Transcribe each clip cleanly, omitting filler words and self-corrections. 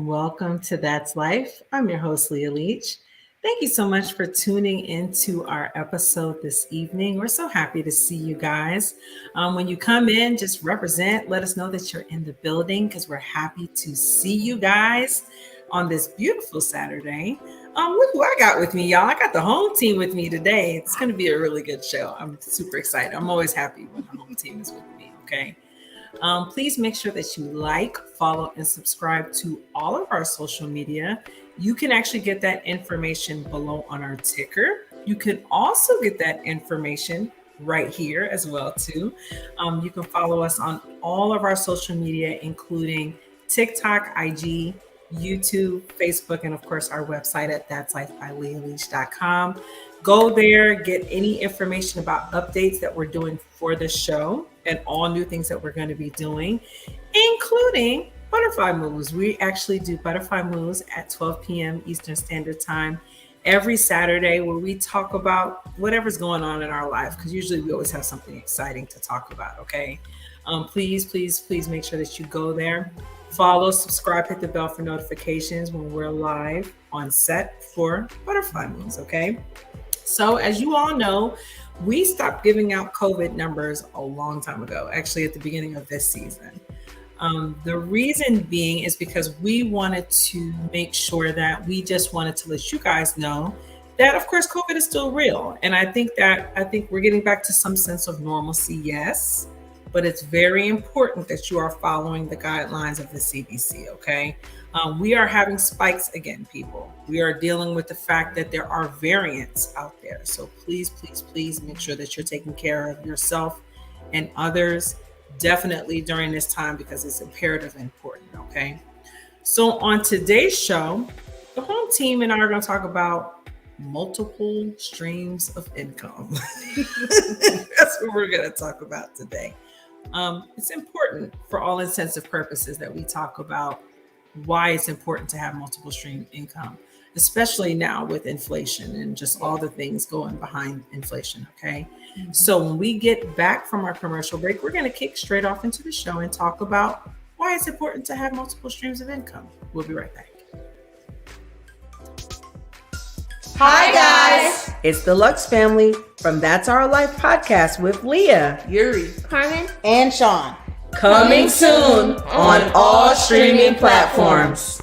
Welcome to That's Life. I'm your host, Leah Leach. Thank you so much for tuning into our episode this evening. We're so happy to see you guys. When you come in, just represent. Let us know that you're in the building because we're happy to see you guys on this beautiful Saturday. Look who I got with me, y'all. I got the home team with me today. It's going to be a really good show. I'm super excited. I'm always happy when the home team is with me, okay? Please make sure that you like, follow, and subscribe to all of our social media. You can actually get that information below on our ticker. You can also get that information right here as well, too. You can follow us on all of our social media, including TikTok, IG, YouTube, Facebook, and of course, our website at that'slifebyleahleach.com. Go there, get any information about updates that we're doing for the show and all new things that we're going to be doing, including butterfly moves. We actually do butterfly moves at 12 p.m. Eastern Standard Time every Saturday, where we talk about whatever's going on in our life, because usually we always have something exciting to talk about, okay? Please make sure that you go there. Follow, subscribe, hit the bell for notifications when we're live on set for butterfly moves, okay? So as you all know, we stopped giving out COVID numbers a long time ago, actually at the beginning of this season. The reason being is because we wanted to make sure that we just wanted to let you guys know that, of course, COVID is still real. And I think we're getting back to some sense of normalcy, yes, but it's very important that you are following the guidelines of the CDC, okay? We are having spikes again, people. We are dealing with the fact that there are variants out there. So please make sure that you're taking care of yourself and others, definitely during this time, because it's imperative and important, okay? So on today's show, the home team and I are going to talk about multiple streams of income. That's what we're going to talk about today. It's important for all intents and purposes that we talk about why it's important to have multiple stream income, especially now with inflation and just all the things going behind inflation, okay? Mm-hmm. So when we get back from our commercial break, we're going to kick straight off into the show and talk about why it's important to have multiple streams of income. We'll be right back. Hi, guys. It's the Lux family from That's Our Life podcast with Leah, Yuri, Carmen, and Sean. Coming soon on all streaming platforms.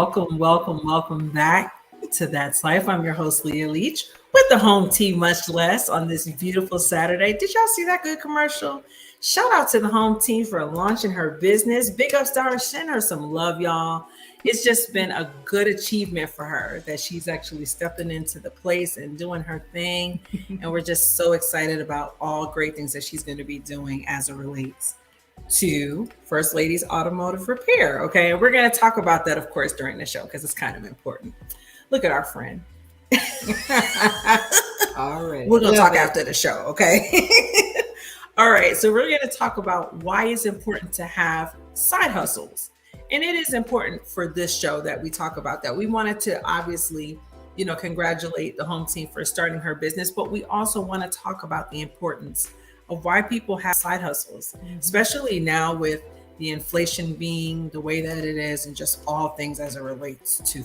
welcome back to That's Life. I'm your host, Leah Leach, with the home team, much less, on this beautiful Saturday. Did y'all see that good commercial? Shout out to the home team for launching her business. Big ups to her, send her some love, y'all. It's just been a good achievement for her that she's actually stepping into the place and doing her thing. And we're just so excited about all great things that she's going to be doing as it relates to First Lady's Automotive Repair. Okay. And we're going to talk about that, of course, during the show because it's kind of important. Look at our friend. All right. We're going to talk after the show. Okay. All right. So we're going to talk about why it's important to have side hustles. And it is important for this show that we talk about that. We wanted to obviously, congratulate the home team for starting her business, but we also want to talk about the importance of why people have side hustles, especially now with the inflation being the way that it is and just all things as it relates to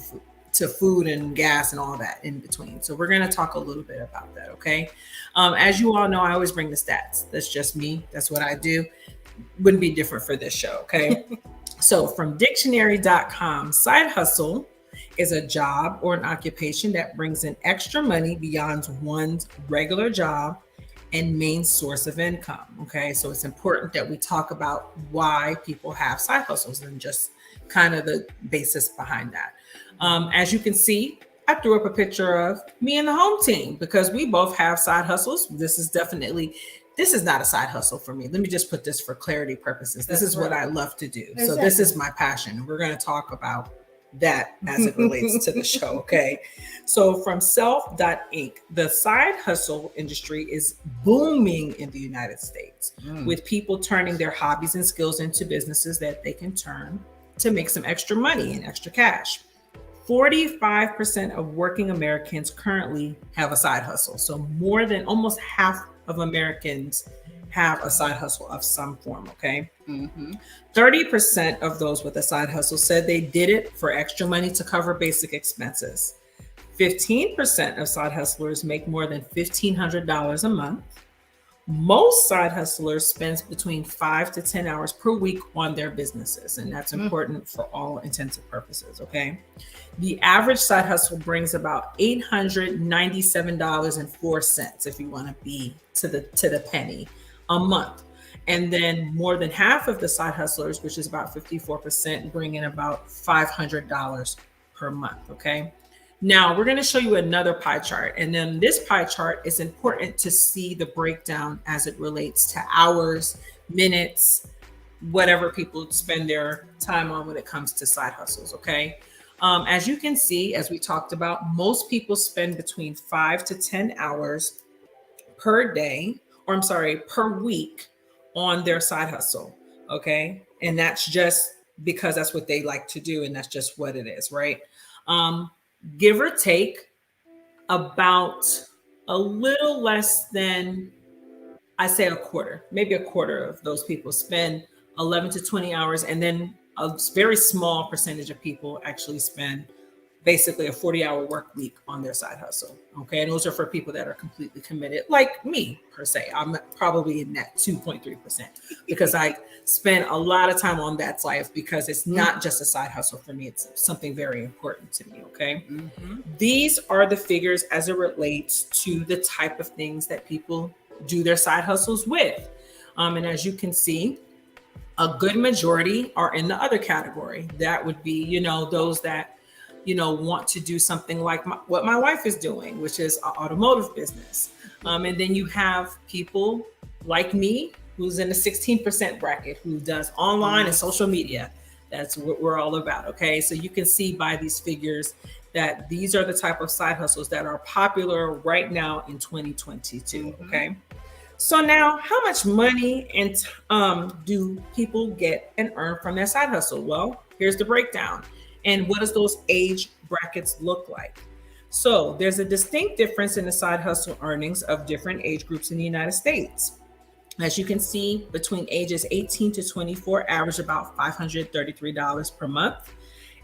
food and gas and all that in between. So we're going to talk a little bit about that. Okay. As you all know, I always bring the stats. That's just me. That's what I do. Wouldn't be different for this show. Okay. So from dictionary.com, side hustle is a job or an occupation that brings in extra money beyond one's regular job and main source of income. Okay. So it's important that we talk about why people have side hustles and just kind of the basis behind that. As you can see, I threw up a picture of me and the home team because we both have side hustles. This is not a side hustle for me. Let me just put this for clarity purposes. This is what I love to do. Exactly. So this is my passion. We're going to talk about that as it relates to the show. Okay. So from self.inc, the side hustle industry is booming in the United States with people turning their hobbies and skills into businesses that they can turn to make some extra money and extra cash. 45% of working Americans currently have a side hustle. So more than almost half of Americans have a side hustle of some form. Okay. 30% of those with a side hustle said they did it for extra money to cover basic expenses. 15% of side hustlers make more than $1,500 a month. Most side hustlers spend between 5 to 10 hours per week on their businesses. And that's important for all intents and purposes. Okay. The average side hustle brings about $897.04, if you want to be to the penny, a month. And then more than half of the side hustlers, which is about 54%, bring in about $500 per month. Okay. Now we're going to show you another pie chart. And then this pie chart is important to see the breakdown as it relates to hours, minutes, whatever people spend their time on when it comes to side hustles. Okay. As you can see, as we talked about, most people spend between 5 to 10 hours per week on their side hustle. Okay. And that's just because that's what they like to do. And that's just what it is. Right. Give or take about a little less than, I say maybe a quarter of those people spend 11 to 20 hours. And then a very small percentage of people actually spend basically a 40-hour work week on their side hustle. Okay. And those are for people that are completely committed, like me per se. I'm probably in that 2.3% because I spend a lot of time on That's Life because it's not just a side hustle for me. It's something very important to me. Okay. These are the figures as it relates to the type of things that people do their side hustles with. And as you can see, a good majority are in the other category. That would be, those that, want to do something like what my wife is doing, which is an automotive business. And then you have people like me, who's in the 16% bracket, who does online and social media. That's what we're all about. Okay. So you can see by these figures that these are the type of side hustles that are popular right now in 2022. Okay. So now, how much money and do people get and earn from their side hustle? Well, here's the breakdown. And what does those age brackets look like? So there's a distinct difference in the side hustle earnings of different age groups in the United States. As you can see, between ages 18 to 24, average about $533 per month.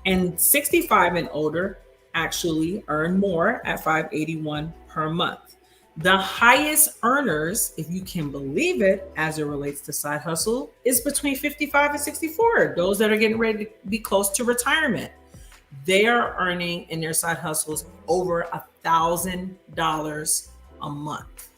And 65 and older actually earn more at $581 per month. The highest earners, if you can believe it, as it relates to side hustle, is between 55 and 64, those that are getting ready to be close to retirement. they are earning in their side hustles over $1,000 a month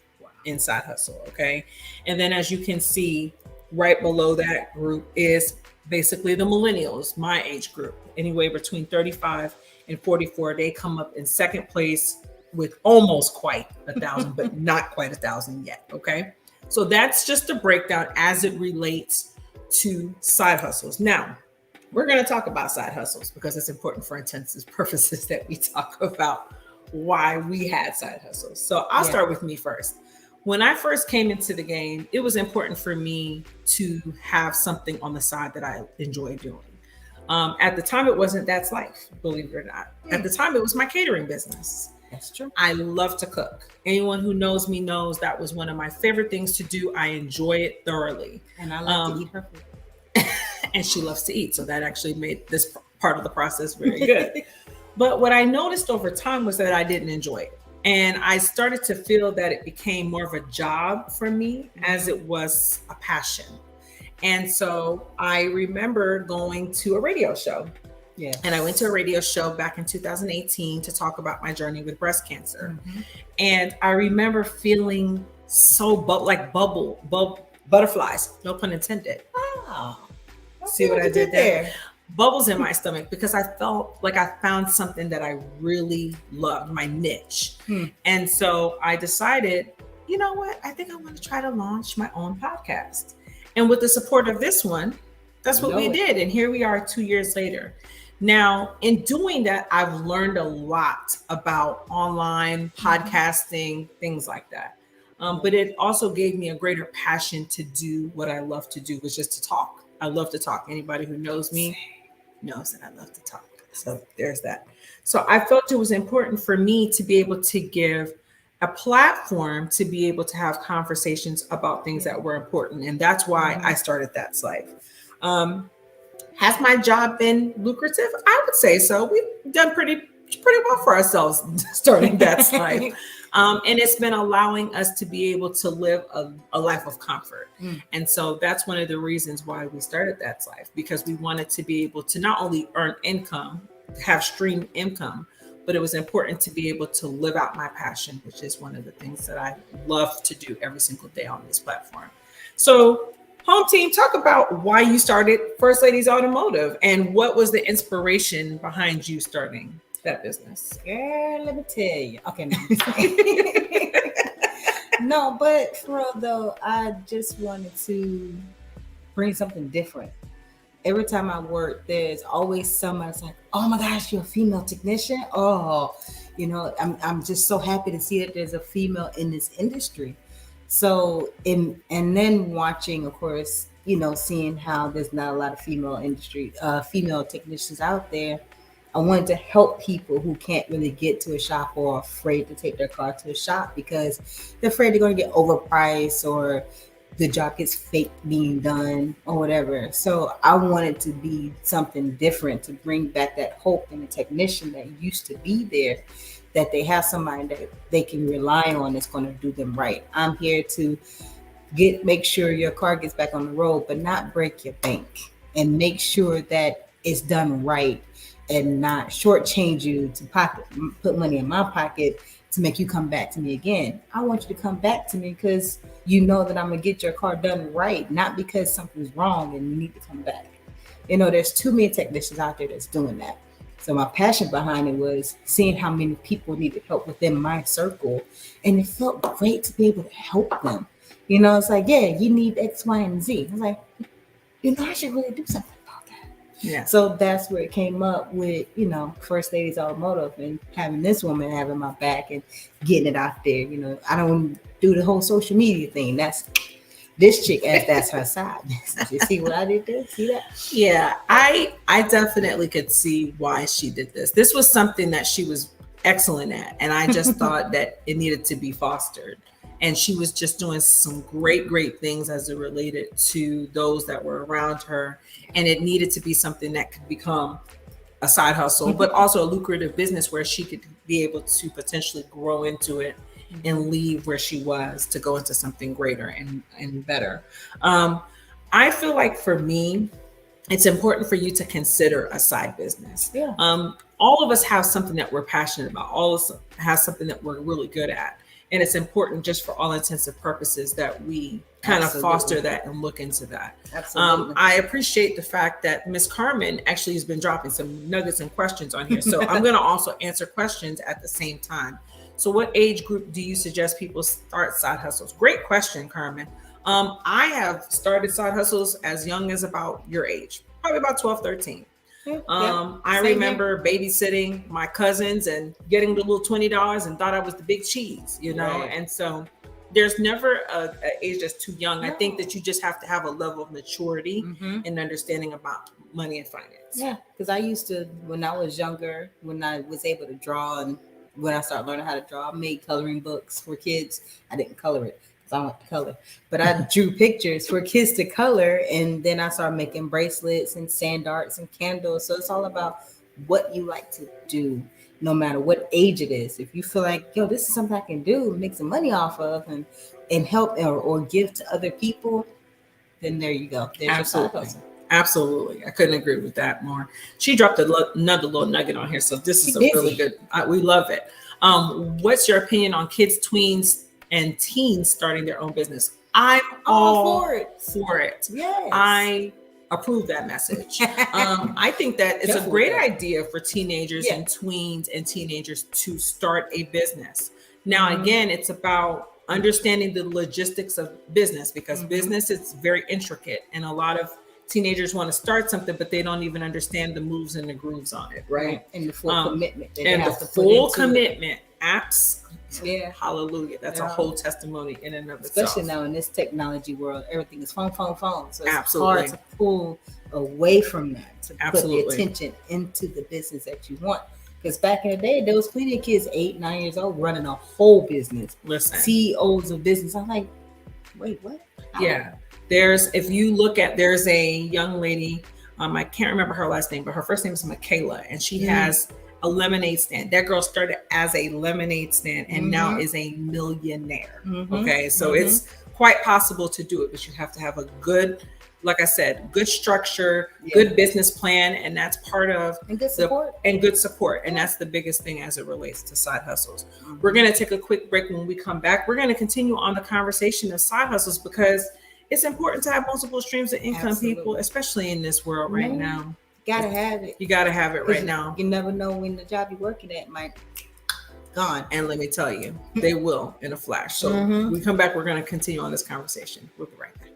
in side hustle. Okay. And then as you can see, right below that group is basically the millennials, my age group, anyway, between 35 and 44. They come up in second place with almost quite 1,000, but not quite 1,000 yet. Okay. So that's just a breakdown as it relates to side hustles. Now, we're going to talk about side hustles because it's important for intensive purposes that we talk about why we had side hustles. So I'll start with me first. When I first came into the game, it was important for me to have something on the side that I enjoy doing. At the time, it wasn't That's Life, believe it or not. At the time, it was my catering business. That's true. I love to cook. Anyone who knows me knows that was one of my favorite things to do. I enjoy it thoroughly. And I like to eat her food. And she loves to eat. So that actually made this part of the process very good. But what I noticed over time was that I didn't enjoy it. And I started to feel that it became more of a job for me as it was a passion. And so I remember going to a radio show. Yeah. And I went to a radio show back in 2018 to talk about my journey with breast cancer. And I remember feeling so butterflies, no pun intended. Oh, See what I did there? Bubbles in my stomach because I felt like I found something that I really loved, my niche. And so I decided, you know what? I think I want to try to launch my own podcast. And with the support of this one, that's what we did. And here we are 2 years later. Now, in doing that, I've learned a lot about online podcasting, things like that. But it also gave me a greater passion to do what I love to do, which is to talk. I love to talk. Anybody who knows me knows that I love to talk. So there's that. So I felt it was important for me to be able to give a platform to be able to have conversations about things that were important. And that's why I started That's Life. Has my job been lucrative? I would say so. We've done pretty well for ourselves starting That's Life. And it's been allowing us to be able to live a life of comfort. And so that's one of the reasons why we started That's Life, because we wanted to be able to not only earn income, have stream income, but it was important to be able to live out my passion, which is one of the things that I love to do every single day on this platform. So home team, talk about why you started First Ladies Automotive and what was the inspiration behind you starting that business? Girl, let me tell you. Okay, no, but for real though, I just wanted to bring something different. Every time I work, there's always someone that's like, "Oh my gosh, you're a female technician!" Oh, I'm just so happy to see that there's a female in this industry. So, and then watching, of course, seeing how there's not a lot of female technicians out there. I wanted to help people who can't really get to a shop or are afraid to take their car to a shop because they're afraid they're going to get overpriced or the job gets fake being done or whatever. So I wanted to be something different to bring back that hope in the technician that used to be there, that they have somebody that they can rely on that's going to do them right. I'm here to make sure your car gets back on the road, but not break your bank, and make sure that it's done right and not shortchange you to put money in my pocket to make you come back to me again. I want you to come back to me because you know that I'm gonna get your car done right, not because something's wrong and you need to come back. There's too many technicians out there that's doing that. So my passion behind it was seeing how many people needed help within my circle, and it felt great to be able to help them. It's like, yeah, you need X, Y, and Z. I was like, I should really do something. Yeah. So that's where it came up with, First Ladies Automotive and having this woman having my back and getting it out there. I don't do the whole social media thing. That's this chick, as that's her side. You see what I did there? See that? Yeah, I definitely could see why she did this. This was something that she was excellent at. And I just thought that it needed to be fostered. And she was just doing some great things as it related to those that were around her. And it needed to be something that could become a side hustle, but also a lucrative business where she could be able to potentially grow into it and leave where she was to go into something greater and better. I feel like for me, it's important for you to consider a side business. Yeah. All of us have something that we're passionate about. All of us have something that we're really good at. And it's important, just for all intents and purposes, that we kind of foster that and look into that. Absolutely. I appreciate the fact that Miss Carmen actually has been dropping some nuggets and questions on here. So I'm going to also answer questions at the same time. So what age group do you suggest people start side hustles? Great question, Carmen. I have started side hustles as young as about your age, probably about 12, 13. I remember babysitting my cousins and getting the little $20 and thought I was the big cheese, you know? Right. And so there's never an age that's too young. No. I think that you just have to have a level of maturity and understanding about money and finance. Yeah, because I used to, when I was younger, when I was able to draw, and when I started learning how to draw, I made coloring books for kids. I didn't color it, I want to color, but I drew pictures for kids to color, and then I started making bracelets and sand darts and candles. So it's all about what you like to do, no matter what age it is. If you feel like, yo, this is something I can do, make some money off of, and help or give to other people, then there you go. There's Absolutely. your side hustle. Absolutely. I couldn't agree with that more. She dropped another little nugget on here. So this is really good. We love it. What's your opinion on kids, tweens, and teens starting their own business? I'm all for it. Yes. I approve that message. I think that it's a great idea for teenagers and tweens and teenagers to start a business. Now, again, it's about understanding the logistics of business, because business is very intricate, and a lot of teenagers want to start something, but they don't even understand the moves and the grooves on it, right? And the full commitment. And the full commitment. Apps. Yeah. Hallelujah. That's a whole testimony in and of itself. Especially now in this technology world, everything is phone. So it's Absolutely. hard to pull away from that, to Absolutely. put the attention into the business that you want. Because back in the day, there was plenty of kids 8, 9 years old running a whole business. Listen. CEOs of business. I'm like, wait, what? Yeah. There's a young lady, I can't remember her last name, but her first name is Michaela, and she has a lemonade stand. That girl started as a lemonade stand and now is a millionaire. Okay. So it's quite possible to do it, but you have to have a good, like I said, good structure, good business plan. And that's part of good support. Good support. And that's the biggest thing as it relates to side hustles. We're going to take a quick break. When we come back, we're going to continue on the conversation of side hustles, because it's important to have multiple streams of income, people, especially in this world right now. Gotta have it. You gotta have it right now. You never know when the job you're working at might gone. And let me tell you, they will in a flash. So when we come back, we're going to continue on this conversation. We'll be right back.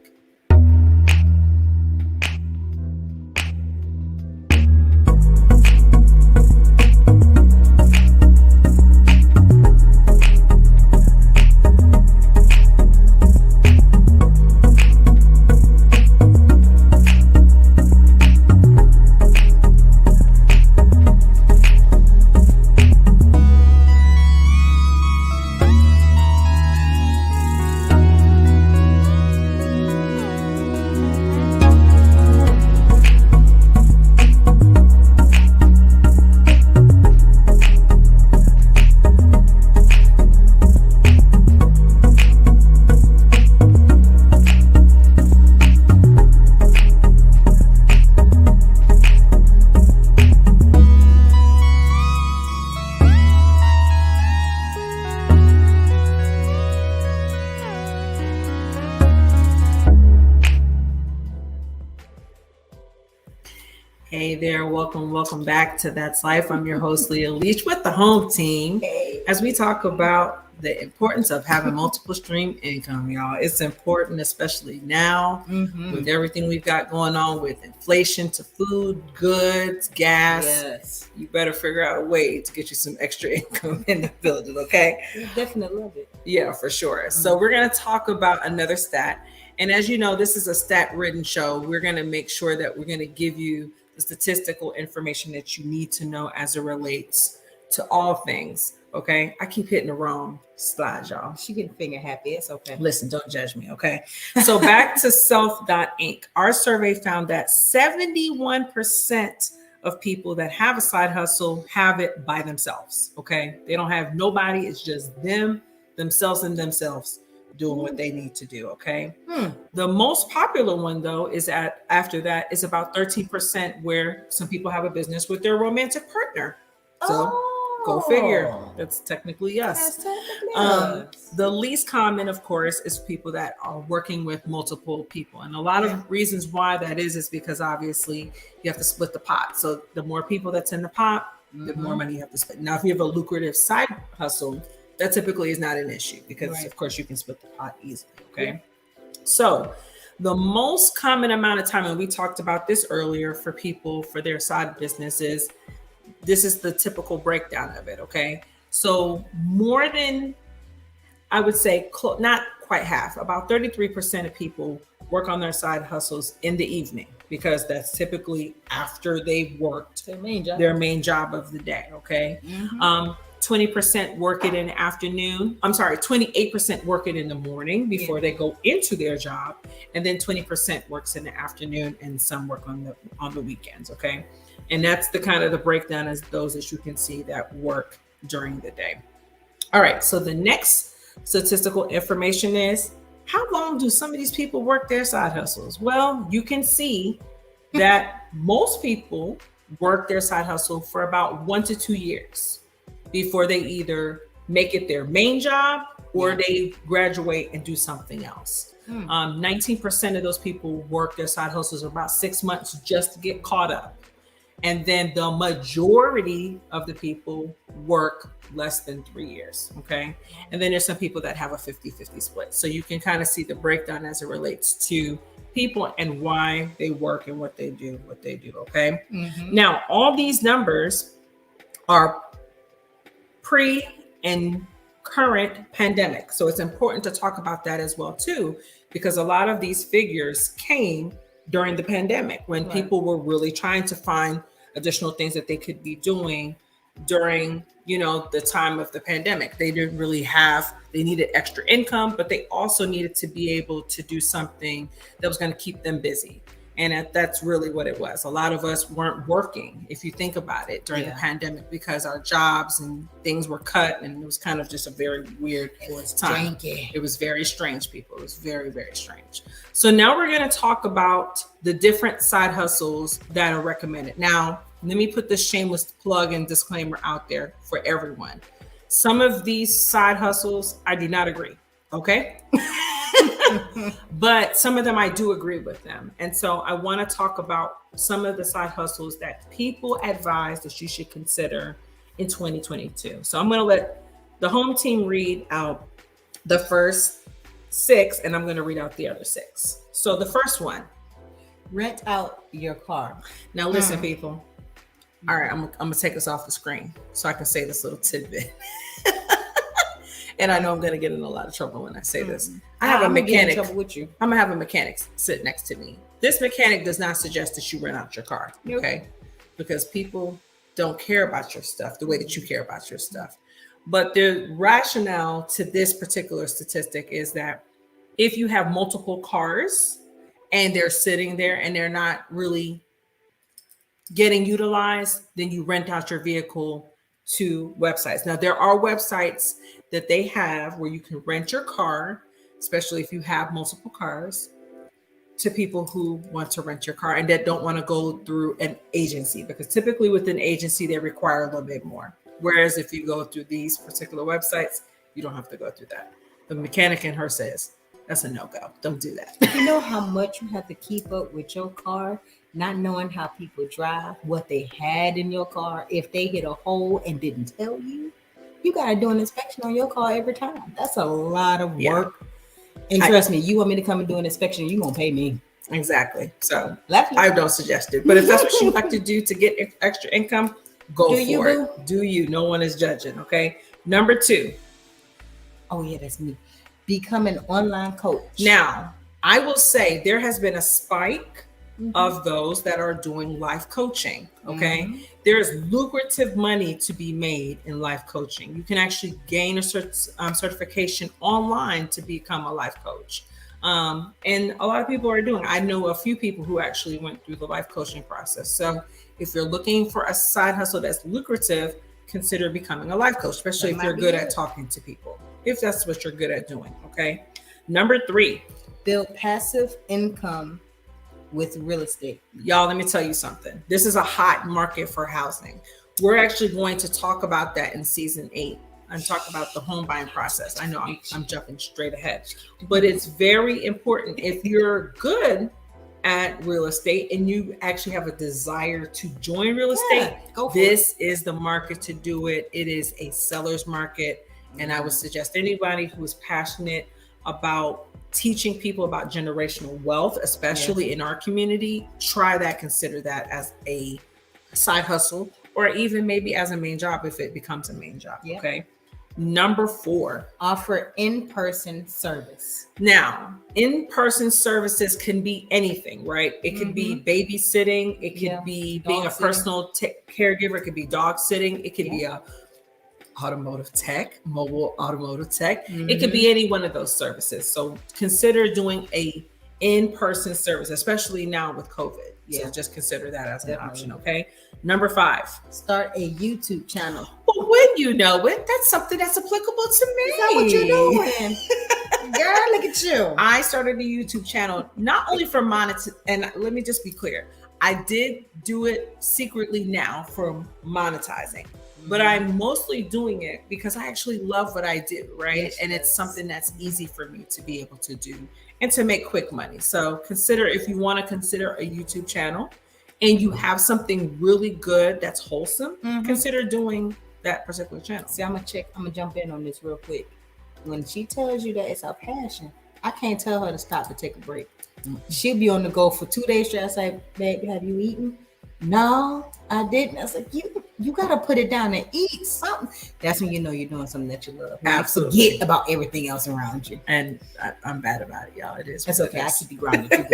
Hey there, welcome back to That's Life. I'm your host, Leah Leach, with the home team, as we talk about the importance of having multiple stream income, y'all. It's important, especially now with everything we've got going on with inflation to food, goods, gas. Yes. You better figure out a way to get you some extra income in the building, okay? We definitely love it. Yeah, for sure. So we're going to talk about another stat. And as you know, this is a stat-ridden show. We're going to make sure that we're going to give you the statistical information that you need to know as it relates to all things. Okay. I keep hitting the wrong slide, y'all. She getting finger happy. It's okay. Listen, don't judge me. Okay. So back to Self.Inc. Our survey found that 71% of people that have a side hustle have it by themselves. Okay. They don't have nobody. It's just themselves doing what they need to do. Okay. The most popular one, though, is after that is about 13% where some people have a business with their romantic partner. So go figure. That's technically us. The least common, of course, is people that are working with multiple people. And a lot of reasons why that is because obviously you have to split the pot. So the more people that's in the pot, the more money you have to split. Now, if you have a lucrative side hustle, that typically is not an issue because, of course, you can split the pot easily. Okay. So the most common amount of time, and we talked about this earlier for people for their side businesses, this is the typical breakdown of it. Okay. So more than, I would say, not quite half, about 33% of people work on their side hustles in the evening because that's typically after they've worked their main job of the day. Okay. 20% work it in the afternoon. 28% work it in the morning before they go into their job. And then 20% works in the afternoon and some work on the weekends. Okay. And that's the kind of the breakdown as those that you can see that work during the day. All right. So the next statistical information is, how long do some of these people work their side hustles? Well, you can see that most people work their side hustle for about 1 to 2 years before they either make it their main job or they graduate and do something else. 19% of those people work their side hustles about 6 months just to get caught up. And then the majority of the people work less than 3 years. Okay. And then there's some people that have a 50-50 split. So you can kind of see the breakdown as it relates to people and why they work and what they do. Okay. Now, all these numbers are pre and current pandemic. So it's important to talk about that as well too, because a lot of these figures came during the pandemic when people were really trying to find additional things that they could be doing during, the time of the pandemic. They didn't really they needed extra income, but they also needed to be able to do something that was going to keep them busy. And that's really what it was. A lot of us weren't working, if you think about it, during the pandemic because our jobs and things were cut. And it was kind of just a very weird time. It was very strange, people. It was very, very strange. So now we're going to talk about the different side hustles that are recommended. Now, let me put this shameless plug and disclaimer out there for everyone. Some of these side hustles, I do not agree. Okay. But some of them I do agree with them. And so I want to talk about some of the side hustles that people advise that you should consider in 2022. So I'm going to let the home team read out the first 6 and I'm going to read out the other 6. So the first one, rent out your car. Now listen, people. All right, I'm going to take us off the screen so I can say this little tidbit. And I know I'm going to get in a lot of trouble when I say this. I have a mechanic. I'm going to have a mechanic sit next to me. This mechanic does not suggest that you rent out your car. Okay. Because people don't care about your stuff the way that you care about your stuff. But the rationale to this particular statistic is that if you have multiple cars and they're sitting there and they're not really getting utilized, then you rent out your vehicle to websites. Now, there are websites that they have where you can rent your car, especially if you have multiple cars, to people who want to rent your car and that don't want to go through an agency, because typically with an agency, they require a little bit more. Whereas if you go through these particular websites, you don't have to go through that. The mechanic in her says, that's a no-go. Don't do that. You know how much you have to keep up with your car, not knowing how people drive, what they had in your car, if they hit a hole and didn't tell you? You got to do an inspection on your car every time. That's a lot of work. And trust me, you want me to come and do an inspection, you're going to pay me. Exactly. So I don't suggest it. But if that's what you like to do to get extra income, go for it. Do you? No one is judging. Okay. Number 2. Oh, yeah, that's me. Become an online coach. Now, I will say there has been a spike of those that are doing life coaching. Okay. There's lucrative money to be made in life coaching. You can actually gain a certification online to become a life coach. And a lot of people are doing. I know a few people who actually went through the life coaching process. So if you're looking for a side hustle that's lucrative, consider becoming a life coach, especially if you're good at talking to people, if that's what you're good at doing. Okay. Number 3, build passive income with real estate. y'all, let me tell you something. This is a hot market for housing. We're actually going to talk about that in season 8 and talk about the home buying process. I know I'm jumping straight ahead, but it's very important. If you're good at real estate and you actually have a desire to join real estate, this is the market to do it. It is a seller's market. And I would suggest anybody who is passionate about teaching people about generational wealth, especially in our community, try that, consider that as a side hustle, or even maybe as a main job if it becomes a main job. Okay. Number 4, offer in-person service. Now, in-person services can be anything, right? It could be babysitting. It could be being a personal caregiver. It could be dog sitting. It could be a automotive tech, mobile automotive tech. It could be any one of those services. So consider doing a in-person service, especially now with COVID. So just consider that as an option, okay? Number 5, start a YouTube channel. Well, when you know it, that's something that's applicable to me. Is that what you're doing? Girl, look at you. I started a YouTube channel not only for monetization, and let me just be clear, I did do it secretly now for monetizing, but I'm mostly doing it because I actually love what I do, right? Yes, and it's something that's easy for me to be able to do and to make quick money. So consider, if you want to consider a YouTube channel and you have something really good that's wholesome, consider doing that particular channel. See, I'm gonna jump in on this real quick. When she tells you that it's her passion, I can't tell her to stop to take a break. She'll be on the go for 2 days straight. I say, baby, have you eaten? No, I didn't. I was like, you gotta put it down and eat something. That's when you know you're doing something that you love. Absolutely. Forget about everything else around you. And I'm bad about it, y'all. It is. It's okay. I keep you grounded.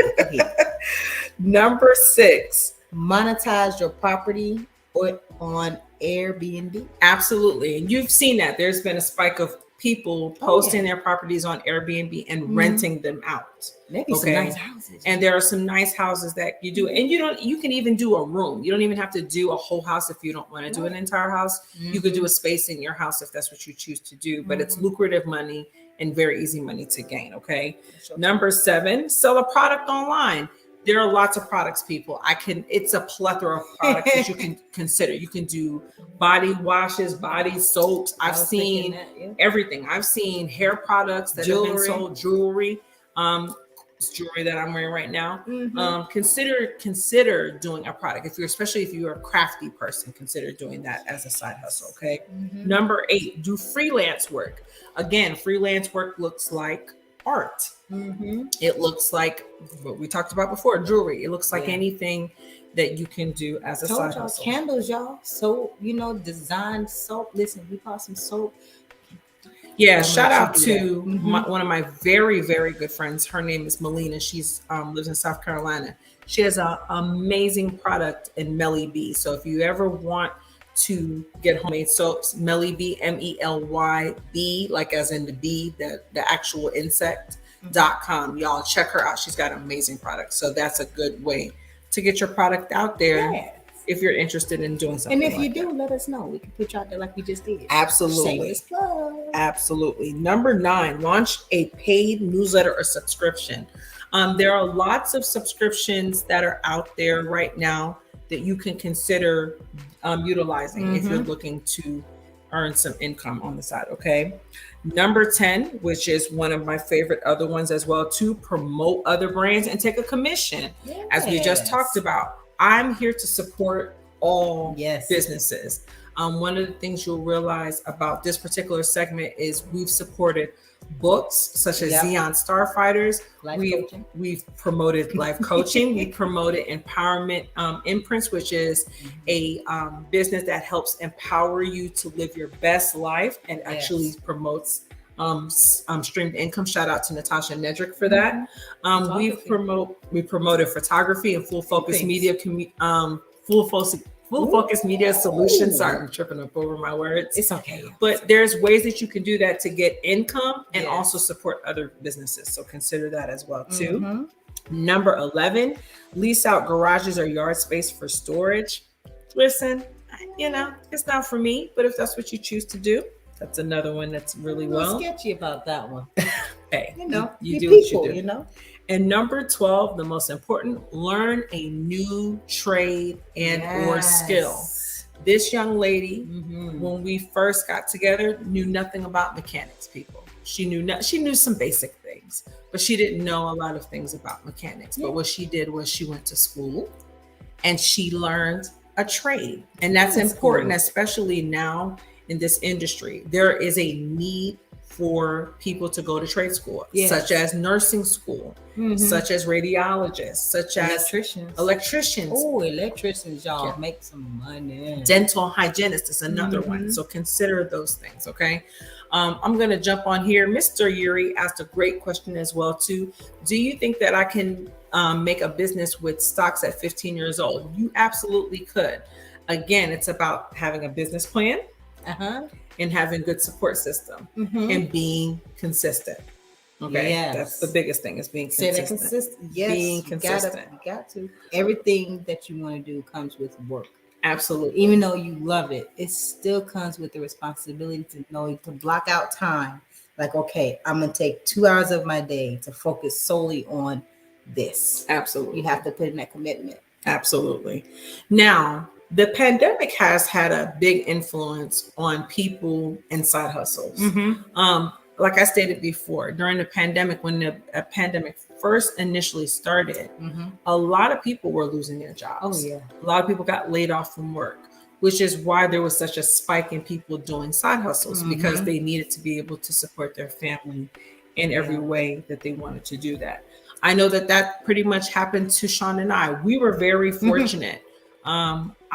Number 6, monetize your property or on Airbnb. Absolutely. And you've seen that. There's been a spike of people posting their properties on Airbnb and renting them out. Maybe some nice houses. And there are some nice houses that you do. And you can even do a room. You don't even have to do a whole house if you don't want to do an entire house. You could do a space in your house if that's what you choose to do. But it's lucrative money and very easy money to gain. Okay. Number 7, sell a product online. There are lots of products, people. It's a plethora of products that you can consider. You can do body washes, body soaps. I've seen everything. I've seen hair products that have been sold, jewelry. It's jewelry that I'm wearing right now. Consider doing a product. Especially if you're a crafty person, consider doing that as a side hustle. Okay. Number 8, do freelance work. Again, freelance work looks like art. It looks like what we talked about before, jewelry. It looks like anything that you can do as a side hustle. Candles, y'all. So, design soap. Listen, we bought some soap. Yeah, shout out to one of my very, very good friends. Her name is Melina. She's lives in South Carolina. She has an amazing product in Melly B. So if you ever want to get homemade soaps, Melly B, MELYB, like as in the bee, the actual insect.com. Y'all check her out. She's got amazing products. So that's a good way to get your product out there if you're interested in doing something. And if you do, let us know. We can put you out there like we just did. Absolutely. Absolutely. Number 9, launch a paid newsletter or subscription. There are lots of subscriptions that are out there right now that you can consider utilizing if you're looking to earn some income on the side. Okay. Number 10, which is one of my favorite other ones as well, to promote other brands and take a commission. As we just talked about, I'm here to support all businesses. One of the things you'll realize about this particular segment is we've supported books such as Xeon Starfighters. We've promoted life coaching. We promoted Empowerment Imprints, which is a business that helps empower you to live your best life and actually promotes streamed income. Shout out to Natasha Nedrick for that. We promoted photography and full focus media Full Focus Media Solutions. Sorry, I'm tripping up over my words. It's okay. But there's ways that you can do that to get income and also support other businesses. So consider that as well too. Number 11, lease out garages or yard space for storage. Listen, it's not for me, but if that's what you choose to do, that's another one that's really sketchy about that one. hey, you be do people, what you do. And number 12, the most important, learn a new trade and or skill. This young lady, when we first got together, knew nothing about mechanics, people. She knew some basic things, but she didn't know a lot of things about mechanics. But what she did was she went to school and she learned a trade. And that's important, cool. Especially now in this industry. There is a need for people to go to trade school, such as nursing school, such as radiologists, such as electricians. Oh, electricians, y'all make some money. Dental hygienist is another one. So consider those things, okay? I'm going to jump on here. Mr. Yuri asked a great question as well, too. Do you think that I can make a business with stocks at 15 years old? You absolutely could. Again, it's about having a business plan. And having good support system and being consistent. Okay, that's the biggest thing is being consistent. Yes, being consistent. You got to. Everything that you want to do comes with work. Absolutely. Even though you love it, it still comes with the responsibility to know to block out time. Like, okay, I'm gonna take 2 hours of my day to focus solely on this. Absolutely. You have to put in that commitment. Absolutely. Now, the pandemic has had a big influence on people and side hustles. Like I stated before, during the pandemic, when the pandemic first initially started, a lot of people were losing their jobs. A lot of people got laid off from work, which is why there was such a spike in people doing side hustles because they needed to be able to support their family in every way that they wanted to do that. I know that pretty much happened to Sean and I. We were very fortunate.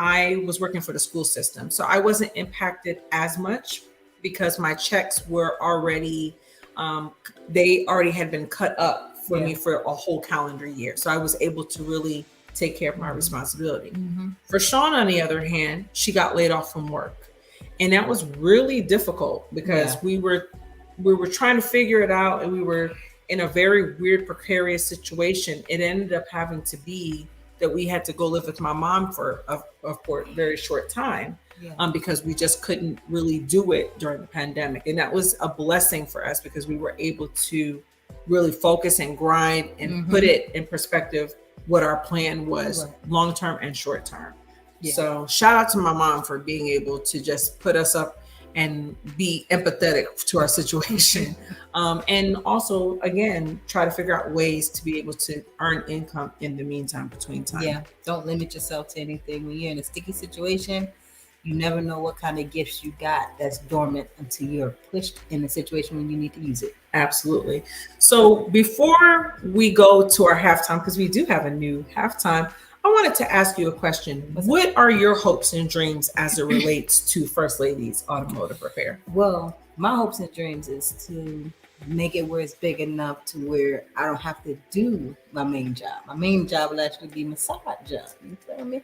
I was working for the school system, so I wasn't impacted as much because my checks were already, they already had been cut up for me for a whole calendar year. So I was able to really take care of my responsibility. For Sean, on the other hand, she got laid off from work. And that was really difficult because we were trying to figure it out, and we were in a very weird, precarious situation. It ended up having to be that we had to go live with my mom for a very short time because we just couldn't really do it during the pandemic. And that was a blessing for us because we were able to really focus and grind and put it in perspective what our plan was long-term and short-term. So shout out to my mom for being able to just put us up and be empathetic to our situation. And also, again, try to figure out ways to be able to earn income in the meantime, between time. Yeah, don't limit yourself to anything. When you're in a sticky situation, you never know what kind of gifts you got that's dormant until you're pushed in a situation when you need to use it. Absolutely. So before we go to our halftime, because we do have a new halftime, I wanted to ask you a question. What are your hopes and dreams as it relates to First Lady's Automotive Repair? Well, my hopes and dreams is to make it where it's big enough to where I don't have to do my main job. My main job will actually be my side job. You feel me?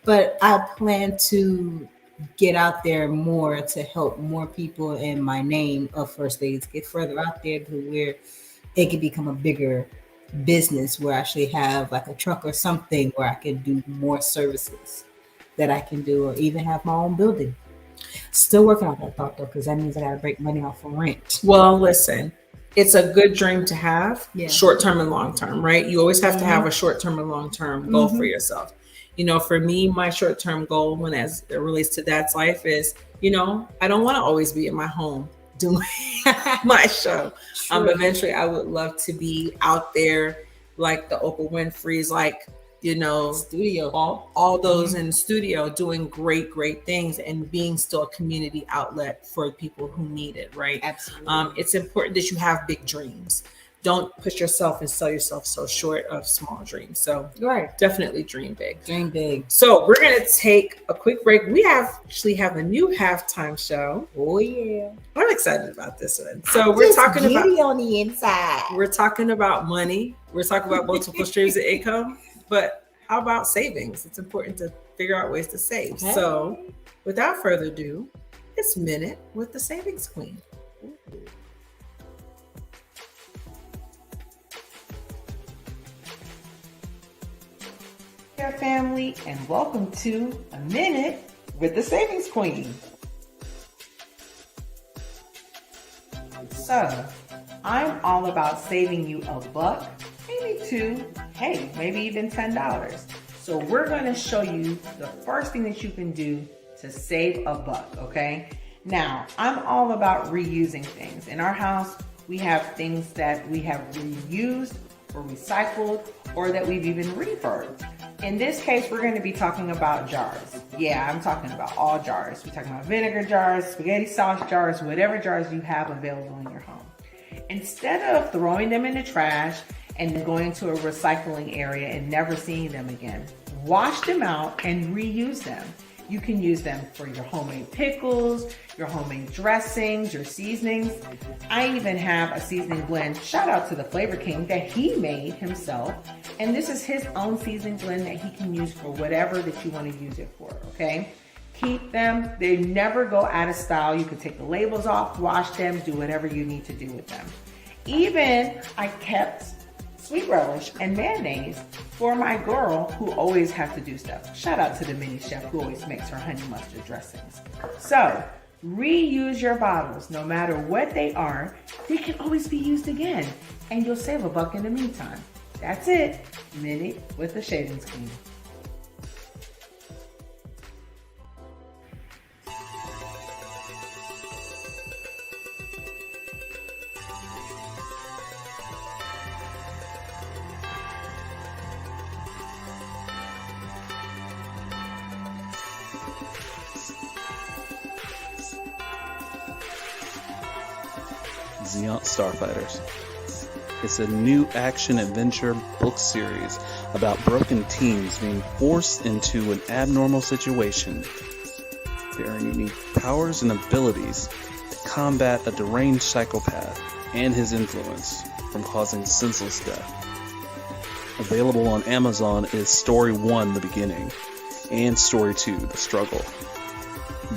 But I plan to get out there more to help more people in my name of First Ladies get further out there to where it can become a bigger business where I actually have like a truck or something where I can do more services that I can do, or even have my own building. Still working on that thought though, because that means I gotta break money off for rent. Well, listen, it's a good dream to have, short-term and long-term, right? You always have to have a short-term and long-term goal for yourself. You know, for me, my short-term goal when as it relates to Dad's life is, you know, I don't want to always be in my home doing my show. Eventually I would love to be out there like the Oprah Winfrey's, like, you know, studio, all those in the studio doing great things and being still a community outlet for people who need it, right? Absolutely. It's important that you have big dreams. Don't push yourself and sell yourself so short of small dreams. So definitely dream big. Dream big. So we're going to take a quick break. We actually have a new halftime show. Oh yeah. I'm excited about this one. So we're talking about on the inside. We're talking about money. We're talking about multiple streams of income, but how about savings? It's important to figure out ways to save. Okay. So without further ado, it's Minute with the Savings Queen. Hey family, and welcome to A Minute with the Savings Queen. So, I'm all about saving you a buck, maybe two, hey, maybe even $10. So we're going to show you the first thing that you can do to save a buck, okay? Now, I'm all about reusing things. In our house, we have things that we have reused or recycled or that we've even refurbed. In this case, we're going to be talking about jars. Yeah, I'm talking about all jars. We're talking about vinegar jars, spaghetti sauce jars, whatever jars you have available in your home. Instead of throwing them in the trash and then going to a recycling area and never seeing them again, wash them out and reuse them. You can use them for your homemade pickles, your homemade dressings, your seasonings. I even have a seasoning blend, shout out to the Flavor King, that he made himself. And this is his own seasoning blend that he can use for whatever that you want to use it for, okay? Keep them, they never go out of style. You can take the labels off, wash them, do whatever you need to do with them. Even I kept sweet relish and mayonnaise for my girl who always has to do stuff. Shout out to the mini chef who always makes her honey mustard dressings. So reuse your bottles, no matter what they are, they can always be used again and you'll save a buck in the meantime. That's it, Minute with the Shavings Queen. Zeont Starfighters. It's a new action-adventure book series about broken teams being forced into an abnormal situation. There are unique powers and abilities to combat a deranged psychopath and his influence from causing senseless death. Available on Amazon is Story 1, The Beginning, and Story 2, The Struggle.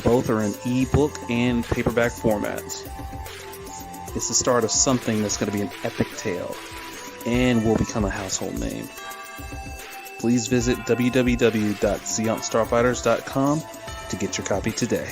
Both are in ebook and paperback formats. It's the start of something that's going to be an epic tale and will become a household name. Please visit www.zeontstarfighters.com to get your copy today.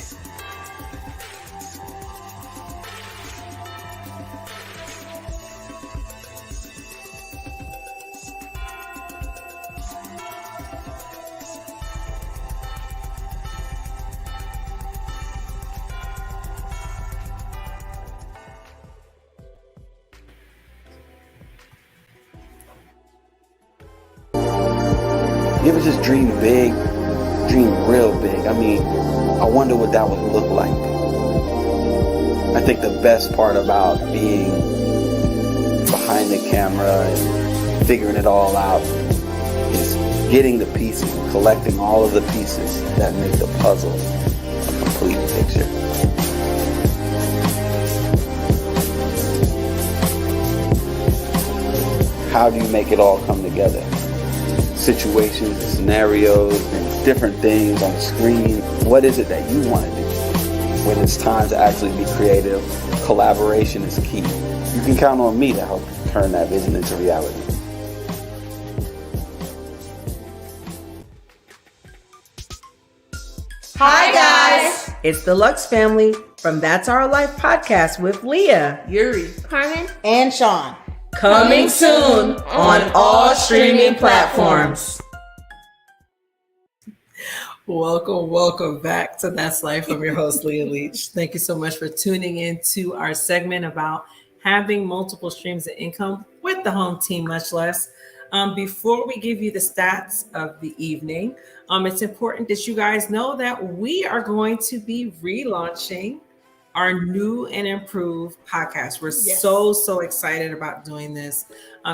You ever just dream big, dream real big? I mean, I wonder what that would look like. I think the best part about being behind the camera and figuring it all out is getting the pieces, collecting all of the pieces that make the puzzle a complete picture. How do you make it all come together? Situations, scenarios, and different things on the screen. What is it that you want to do? When it's time to actually be creative, collaboration is key. You can count on me to help turn that vision into reality. Hi, guys. It's the Lux family from That's Our Life podcast with Leah, Yuri. Carmen. And Sean. coming soon on all streaming platforms. Welcome back to That's Life. I'm your host, Leah Leach. Thank you so much for tuning in to our segment about having multiple streams of income with the home team, much less. Before we give you the stats of the evening, it's important that you guys know that we are going to be relaunching our new and improved podcast. We're so excited about doing this.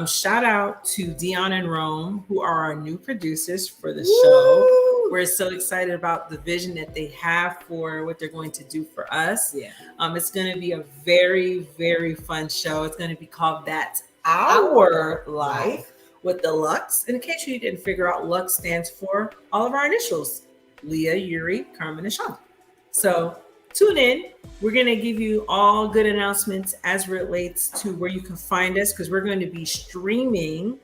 Shout out to Dion and Rome, who are our new producers for the show. We're so excited about the vision that they have for what they're going to do for us. It's going to be a very fun show. It's going to be called That's Our Life with the Lux. And in case you didn't figure out, Lux stands for all of our initials: Leah, Yuri, Carmen, and Sean. So tune in. We're going to give you all good announcements as relates to where you can find us, because we're going to be streaming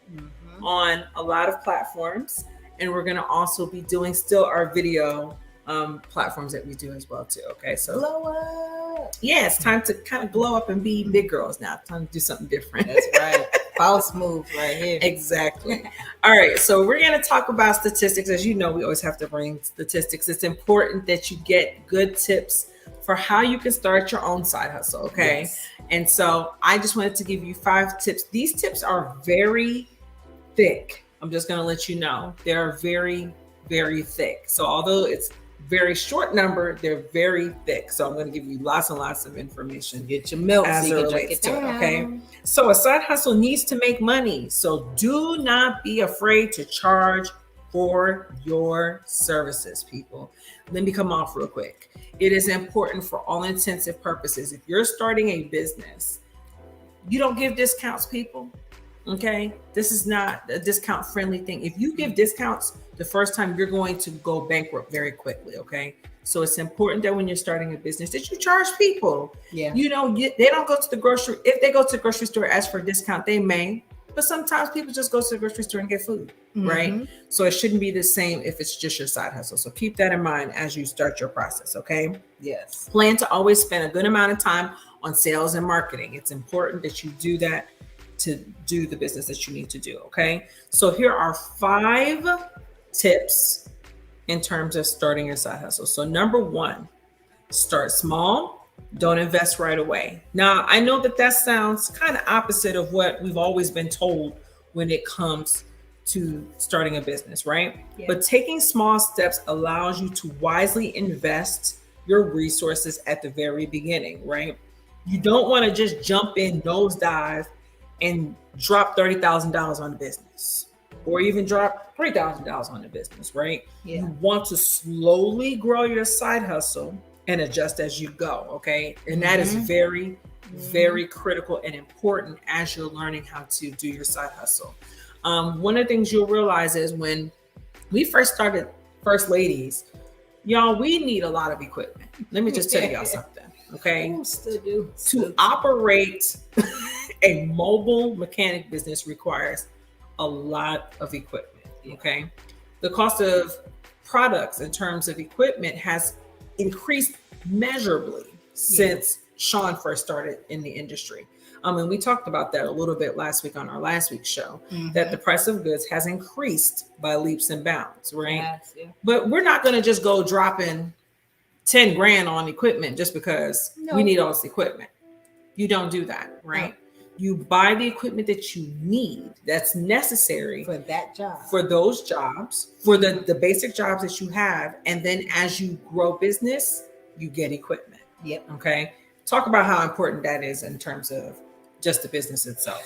on a lot of platforms. And we're going to also be doing still our video platforms that we do as well too. Okay, so up. Yeah, it's time to kind of glow up and be big girls now. Time to do something different. That's right. False move right here. Exactly. All right. So we're going to talk about statistics. As you know, we always have to bring statistics. It's important that you get good tips for how you can start your own side hustle. Okay. Yes. And so I just wanted to give you 5 tips. These tips are very thick. I'm just going to let you know they're very, very thick. So although it's very short number, they're very thick. So I'm going to give you lots and lots of information. Get your milk as so it you can drink relates it to it, down. okay? So a side hustle needs to make money. So do not be afraid to charge for your services, people. Let me come off real quick. It is important for all intensive purposes. If you're starting a business, you don't give discounts, people. Okay, this is not a discount friendly thing. If you give discounts the first time, you're going to go bankrupt very quickly. Okay, so it's important that when you're starting a business that you charge people. Yeah. You know, they don't go to the grocery. If they go to the grocery store, ask for a discount, they may. But sometimes people just go to the grocery store and get food, right? So it shouldn't be the same if it's just your side hustle. So keep that in mind as you start your process. Okay. Yes. Plan to always spend a good amount of time on sales and marketing. It's important that you do that to do the business that you need to do. Okay. So here are 5 tips in terms of starting your side hustle. So number 1, start small. Don't invest right away. Now, I know that sounds kind of opposite of what we've always been told when it comes to starting a business, right? Yeah. But taking small steps allows you to wisely invest your resources at the very beginning, right? You don't want to just jump in, nosedive, and drop $30,000 on the business, or even drop $3,000 on the business, right? Yeah. You want to slowly grow your side hustle and adjust as you go, okay? And that is very, very critical and important as you're learning how to do your side hustle. One of the things you'll realize is when we first started First Ladies, y'all, we need a lot of equipment. Let me just tell y'all something, okay? Ooh, still do. To operate a mobile mechanic business requires a lot of equipment, okay? The cost of products in terms of equipment has increased measurably since Sean first started in the industry. And we talked about that a little bit last week on our last week's show, that the price of goods has increased by leaps and bounds, right? Yes, yeah. But we're not going to just go dropping 10 grand on equipment just because we need all this equipment. You don't do that, right? No. You buy the equipment that you need, that's necessary for that job, for those jobs, for the basic jobs that you have. And then as you grow business, you get equipment. Yep. Okay. Talk about how important that is in terms of just the business itself.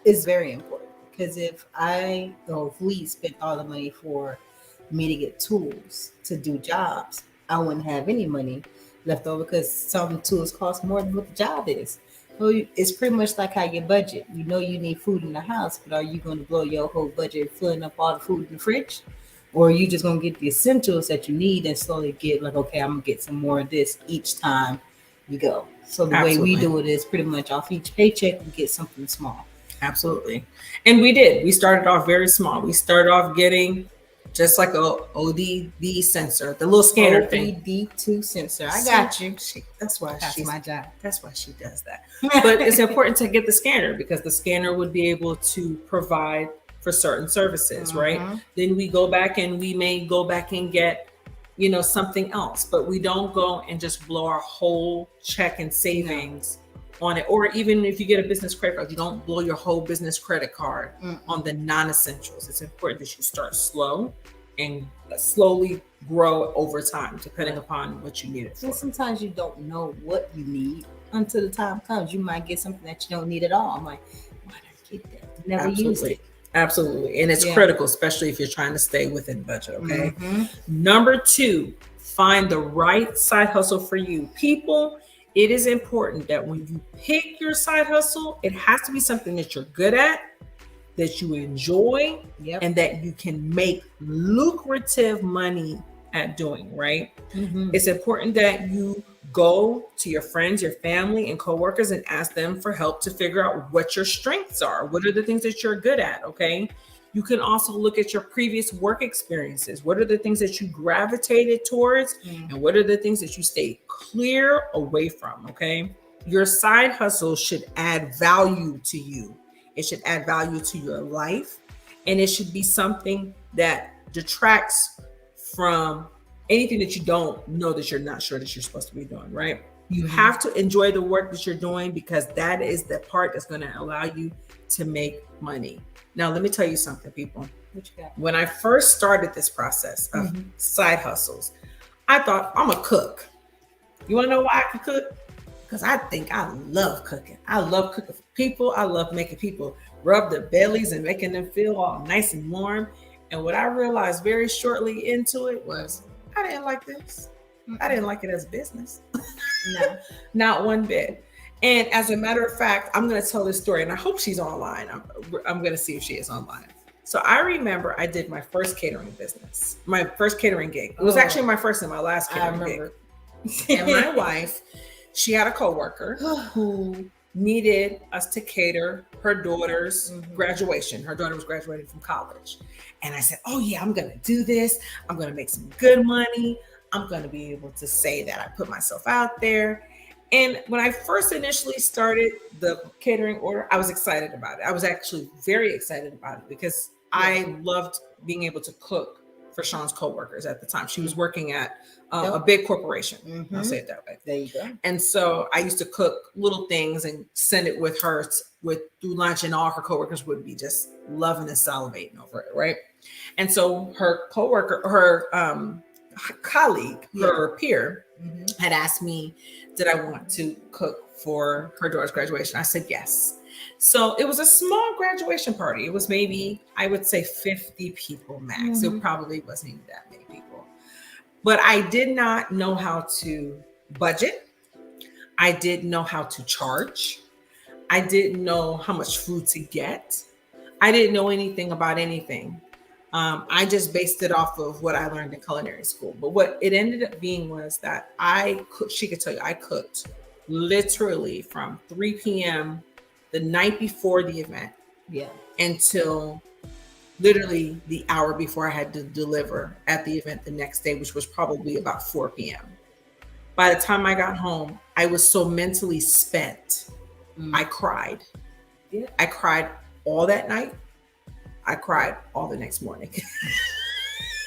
It's very important because if we spent all the money for me to get tools to do jobs, I wouldn't have any money left over because some tools cost more than what the job is. So it's pretty much like how you budget. You know you need food in the house, but are you going to blow your whole budget filling up all the food in the fridge? Or are you just going to get the essentials that you need and slowly get like, okay, I'm going to get some more of this each time you go. So the way we do it is pretty much off each paycheck, we get something small. Absolutely. And we did. We started off very small. We started off getting just like a ODD sensor, the little scanner thing. ODD2 sensor. I got you. That's my job. That's why she does that. But it's important to get the scanner because the scanner would be able to provide for certain services, right? Then we go back and we may go back and get, something else, but we don't go and just blow our whole check and savings on it. Or even if you get a business credit card, you don't blow your whole business credit card on the non-essentials. It's important that you start slow and slowly grow over time, depending upon what you need it for. And sometimes you don't know what you need until the time comes. You might get something that you don't need at all. I'm like, why did I get that? Never used it. Absolutely. And it's critical, especially if you're trying to stay within budget. Okay. Number 2, find the right side hustle for you. People, it is important that when you pick your side hustle, it has to be something that you're good at, that you enjoy, and that you can make lucrative money at doing, right? It's important that you go to your friends, your family, and coworkers and ask them for help to figure out what your strengths are. What are the things that you're good at? Okay. You can also look at your previous work experiences. What are the things that you gravitated towards, and what are the things that you stayed clear away from? Okay. Your side hustle should add value to you. It should add value to your life, and it should be something that detracts from anything that you don't know that you're not sure that you're supposed to be doing, right? You have to enjoy the work that you're doing, because that is the part that's going to allow you to make money. Now, let me tell you something, people. What you got? When I first started this process of side hustles, I thought, I'm a cook. You want to know why I can cook? Because I think I love cooking. I love cooking for people. I love making people rub their bellies and making them feel all nice and warm. And what I realized very shortly into it was, I didn't like this. I didn't like it as a business. No, not one bit. And as a matter of fact, I'm going to tell this story, and I hope she's online. I'm going to see if she is online. So I remember I did my first catering business, my first catering gig. It was actually my first and my last catering gig. And my wife, she had a coworker who needed us to cater her daughter's graduation. Her daughter was graduating from college. And I said, oh yeah, I'm going to do this. I'm going to make some good money. I'm going to be able to say that I put myself out there. And when I first initially started the catering order, I was excited about it. I was actually very excited about it because I loved being able to cook for Sean's coworkers at the time. She was working at a big corporation. I'll say it that way. There you go. And so I used to cook little things and send it with her through lunch, and all her coworkers would be just loving and salivating over it, right? And so her coworker, her colleague, her peer, had asked me, did I want to cook for her daughter's graduation? I said yes. So it was a small graduation party. It was maybe, I would say 50 people max. It probably wasn't even that many people. But I did not know how to budget. I didn't know how to charge. I didn't know how much food to get. I didn't know anything about anything. I just based it off of what I learned in culinary school. But what it ended up being was that she could tell you, I cooked literally from 3 p.m. the night before the event until literally the hour before I had to deliver at the event the next day, which was probably about 4 p.m. By the time I got home, I was so mentally spent. I cried. I cried all that night. I cried all the next morning.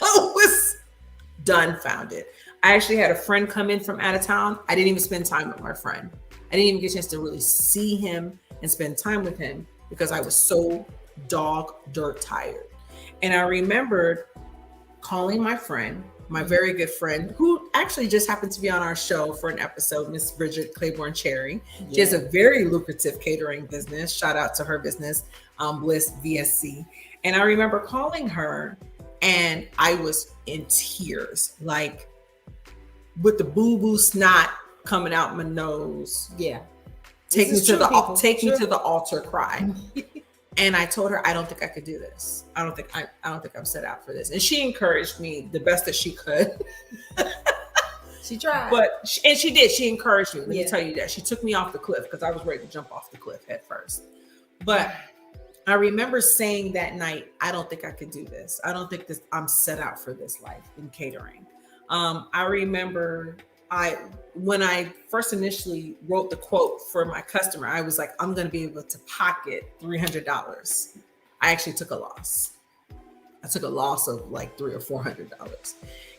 I was dumbfounded. I actually had a friend come in from out of town. I didn't even spend time with my friend. I didn't even get a chance to really see him and spend time with him because I was so dog dirt tired. And I remembered calling my friend, my very good friend, who actually just happened to be on our show for an episode, Miss Bridget Claiborne Cherry. She has a very lucrative catering business. Shout out to her business, Bliss VSC. And I remember calling her and I was in tears, like with the boo-boo snot coming out my nose. Take me to the altar cry. And I told her, I don't think I could do this. I don't think I'm set out for this. And she encouraged me the best that she could. She tried. And she did. She encouraged me. Let me tell you that. She took me off the cliff because I was ready to jump off the cliff head first. But I remember saying that night, I don't think I could do this. I don't think I'm set out for this life in catering. I remember when I first initially wrote the quote for my customer, I was like, I'm going to be able to pocket $300. I actually took a loss. I took a loss of like $300 or $400.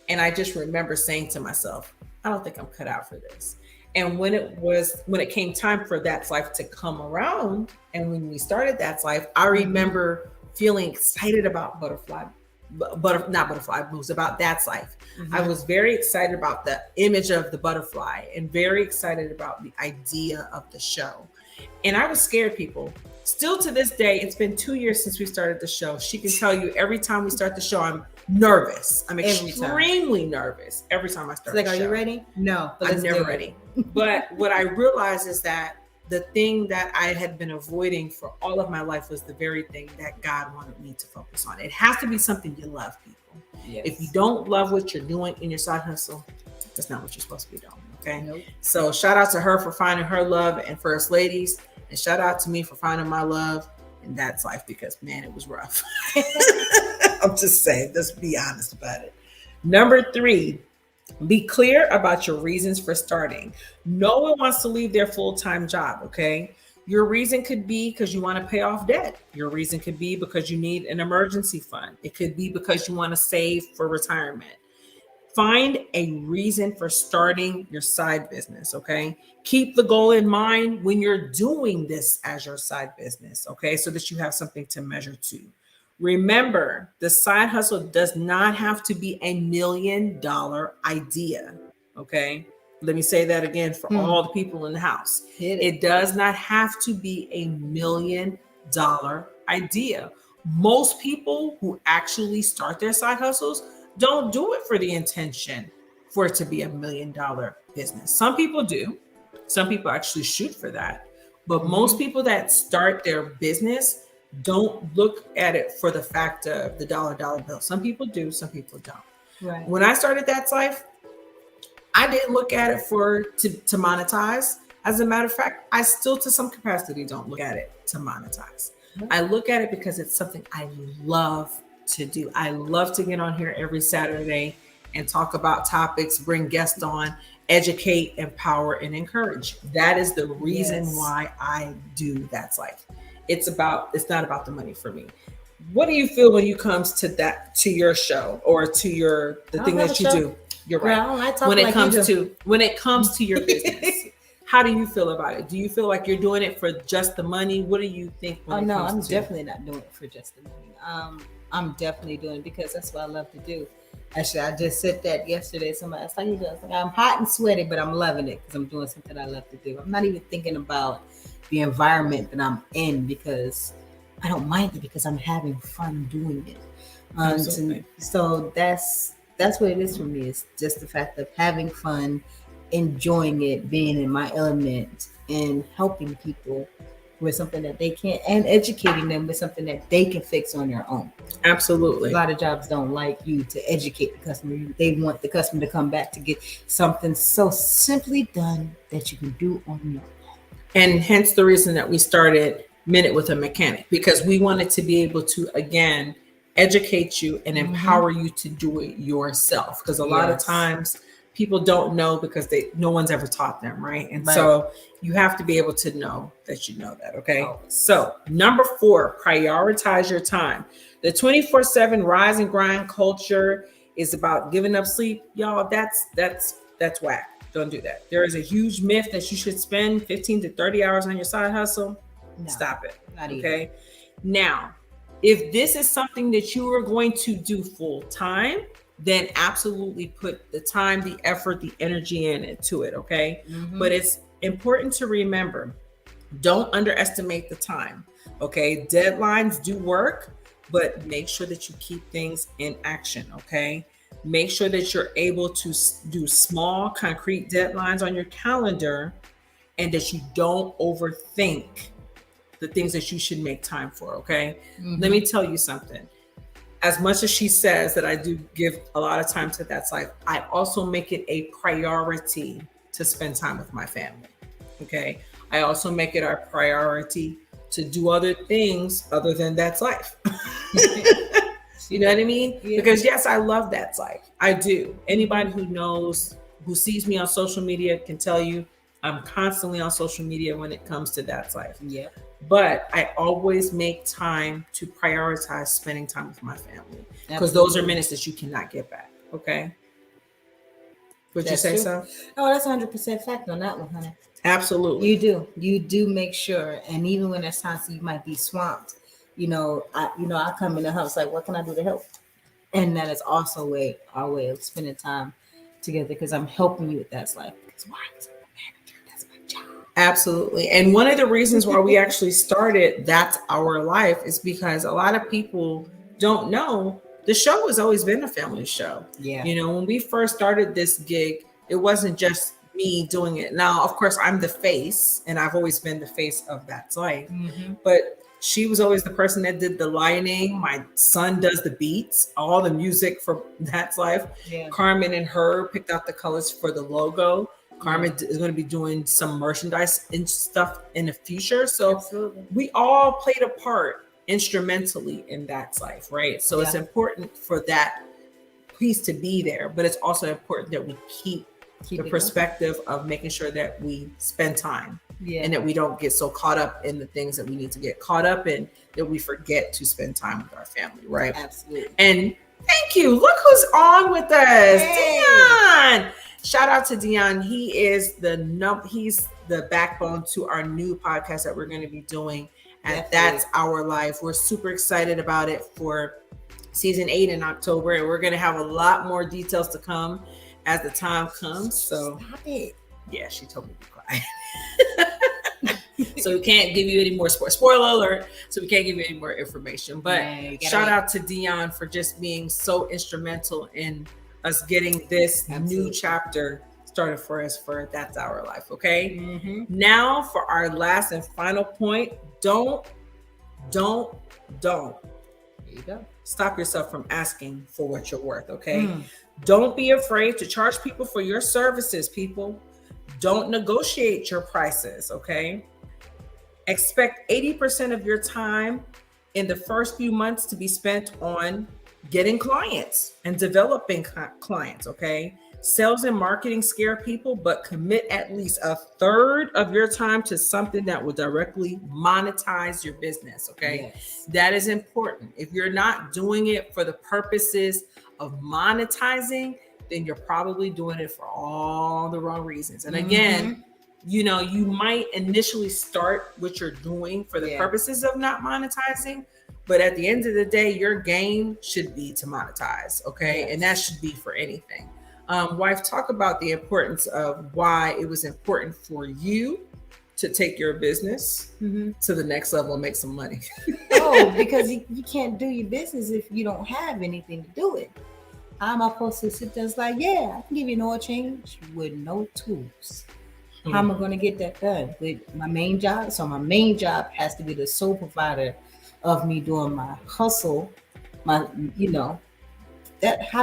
And I just remember saying to myself, I don't think I'm cut out for this. And when it came time for That's Life to come around, and when we started That's Life, I remember feeling excited about not butterfly blues, about That's Life. I was very excited about the image of the butterfly and very excited about the idea of the show. And I was scared, people. Still to this day, it's been 2 years since we started the show. She can tell you every time we start the show, I'm nervous. I'm extremely nervous every time I start the show. Are you ready? No, I'm never ready. But what I realized is that the thing that I had been avoiding for all of my life was the very thing that God wanted me to focus on. It has to be something you love, people. Yes. If you don't love what you're doing in your side hustle, that's not what you're supposed to be doing. Okay. Nope. So shout out to her for finding her love and First Ladies. And shout out to me for finding my love in That's Life because, man, it was rough. I'm just saying, let's be honest about it. Number 3, be clear about your reasons for starting. No one wants to leave their full-time job, okay? Your reason could be because you want to pay off debt. Your reason could be because you need an emergency fund. It could be because you want to save for retirement. Find a reason for starting your side business, okay? Keep the goal in mind when you're doing this as your side business, okay? So that you have something to measure to. Remember, the side hustle does not have to be $1 million idea, okay? Let me say that again for all the people in the house. It does not have to be $1 million idea. Most people who actually start their side hustles don't do it for the intention for it to be $1 million business. Some people do. Some people actually shoot for that. But most people that start their business don't look at it for the fact of the dollar bill. Some people do, some people don't. Right. When I started That's Life, I didn't look at it to monetize. As a matter of fact, I still to some capacity don't look at it to monetize. I look at it because it's something I love to do. I love to get on here every Saturday and talk about topics, bring guests on, educate, empower, and encourage. That is the reason why I do That's Life. It's not about the money for me. What do you feel when you comes to your show or to the thing that you do? You're right. Well, when it comes to your business, how do you feel about it? Do you feel like you're doing it for just the money? What do you think? I'm definitely not doing it for just the money. I'm definitely doing it because that's what I love to do. Actually, I just said that yesterday. Somebody else like, I'm hot and sweaty, but I'm loving it because I'm doing something I love to do. I'm not even thinking about the environment that I'm in because I don't mind it because I'm having fun doing it. So that's what it is for me. It's just the fact of having fun, enjoying it, being in my element, and helping people with something that they can't, and educating them with something that they can fix on their own. Absolutely. A lot of jobs don't like you to educate the customer. They want the customer to come back to get something so simply done that you can do on your own. And hence the reason that we started Minute with a Mechanic, because we wanted to be able to, again, educate you and empower you to do it yourself. Because a lot of times people don't know because no one's ever taught them, right? And so you have to be able to know that you know that, okay? So number 4, prioritize your time. The 24/7 rise and grind culture is about giving up sleep. Y'all, that's whack. Don't do that. There is a huge myth that you should spend 15 to 30 hours on your side hustle. No, stop it. Okay. Now, if this is something that you are going to do full time, then absolutely put the time, the effort, the energy into it. Okay. But it's important to remember, don't underestimate the time. Okay. Deadlines do work, but make sure that you keep things in action. Okay. Make sure that you're able to do small, concrete deadlines on your calendar and that you don't overthink the things that you should make time for, okay? Let me tell you something. As much as she says that I do give a lot of time to That's Life, I also make it a priority to spend time with my family, okay? I also make it our priority to do other things other than That's Life. You know what I mean? Yeah. Because yes, I love That's Life. I do. Anybody who sees me on social media can tell you I'm constantly on social media when it comes to That's Life. Yeah. But I always make time to prioritize spending time with my family because those are minutes that you cannot get back. Okay. Would you say so? Oh, that's 100% fact on that one, honey. Absolutely. You do make sure. And even when there's times you might be swamped, I come in the house like, what can I do to help? And that is also our way of spending time together because I'm helping you with That's Life. Because why? Because I'm a manager. That's my job. Absolutely. And one of the reasons why we actually started That's Our Life is because a lot of people don't know the show has always been a family show. Yeah. When we first started this gig, it wasn't just me doing it. Now, of course, I'm the face and I've always been the face of That's Life. But she was always the person that did the lighting. My son does the beats, all the music for That's Life. Yeah. Carmen and her picked out the colors for the logo. Carmen is going to be doing some merchandise and stuff in the future. So Absolutely. we all played a part instrumentally in That's Life, right? So it's important for that piece to be there, but it's also important that we keep the perspective of making sure that we spend time and that we don't get so caught up in the things that we need to get caught up in that we forget to spend time with our family, right? Absolutely. And thank you. Look who's on with us. Hey. Dion. Shout out to Dion. He is he's the backbone to our new podcast that we're going to be doing at That's Our Life. We're super excited about it for season 8 in October, and we're going to have a lot more details to come as the time comes. So stop it. Yeah, she told me to be quiet. So we can't give you any more spoiler alert. So we can't give you any more information. But shout out to Dion for just being so instrumental in us getting this new chapter started for us for That's Our Life. Okay. Mm-hmm. Now for our last and final point. Don't. There you go. Stop yourself from asking for what you're worth. Okay. Don't be afraid to charge people for your services, people. Don't negotiate your prices, okay? Expect 80% of your time in the first few months to be spent on getting clients and developing clients, okay? Sales and marketing scare people, but commit at least a third of your time to something that will directly monetize your business, okay? Yes. That is important. If you're not doing it for the purposes of monetizing, then you're probably doing it for all the wrong reasons. And again, you know, you might initially start what you're doing for the purposes of not monetizing, but at the end of the day, your game should be to monetize, okay? Yes. And that should be for anything. Wife, talk about the importance of why it was important for you to take your business to the next level and make some money. Because you can't do your business if you don't have anything to do it. How am I supposed to sit there? It's like, I can give you an oil change with no tools. How am I going to get that done with my main job? So my main job has to be the sole provider of me doing my hustle. How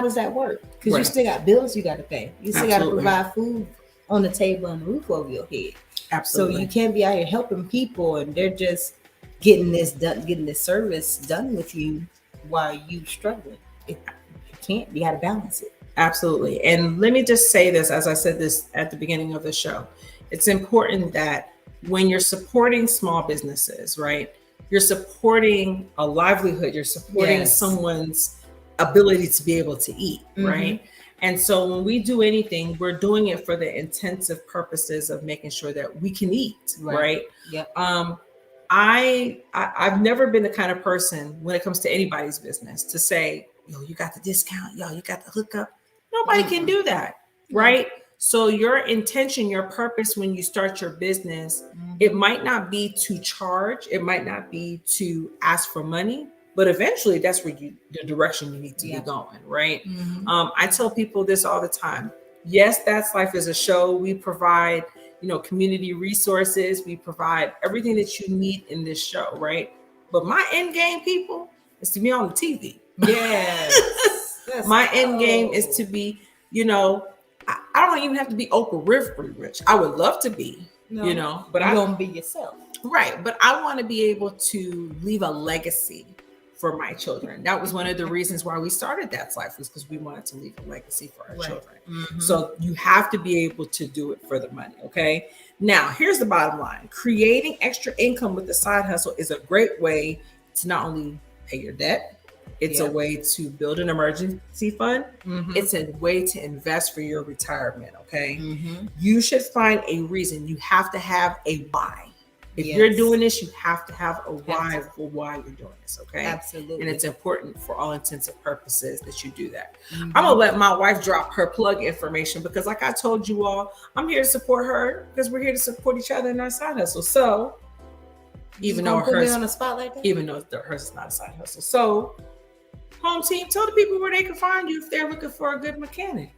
does that work? Because you still got bills you got to pay. You still got to provide food on the table and a roof over your head. Absolutely. So you can't be out here helping people and they're just getting this done, getting this service done with you while you struggling. You can't. You got to balance it. Absolutely. And let me just say this, as I said this at the beginning of the show, it's important that when you're supporting small businesses, right, you're supporting a livelihood, you're supporting someone's ability to be able to eat, right? And so when we do anything, we're doing it for the intensive purposes of making sure that we can eat, right? Yep. I've never been the kind of person when it comes to anybody's business to say, yo, you got the discount, yo, you got the hookup. Nobody can do that, right? So your intention, your purpose when you start your business, it might not be to charge, it might not be to ask for money, but eventually that's where the direction you need to be going, right? I tell people this all the time. Yes, That's Life is a show. We provide, community resources. We provide everything that you need in this show, right? But my end game, people, is to be on the TV. Yes. My end game is to be, I don't even have to be Oprah Winfrey rich. I would love to be, but I don't be yourself. Right. But I want to be able to leave a legacy for my children. That was one of the reasons why we started That's Life, was because we wanted to leave a legacy for our children. So you have to be able to do it for the money. Okay. Now, here's the bottom line. Creating extra income with the side hustle is a great way to not only pay your debt, it's a way to build an emergency fund. It's a way to invest for your retirement. Okay. You should find a reason. You have to have a why. If you're doing this, you have to have a why for why you're doing this. Okay. Absolutely. And it's important for all intents and purposes that you do that. I'm going to let my wife drop her plug information because like I told you all, I'm here to support her because we're here to support each other in our side hustle. So even though hers on a spot like that? Even though hers is not a side hustle. So home team, tell the people where they can find you if they're looking for a good mechanic.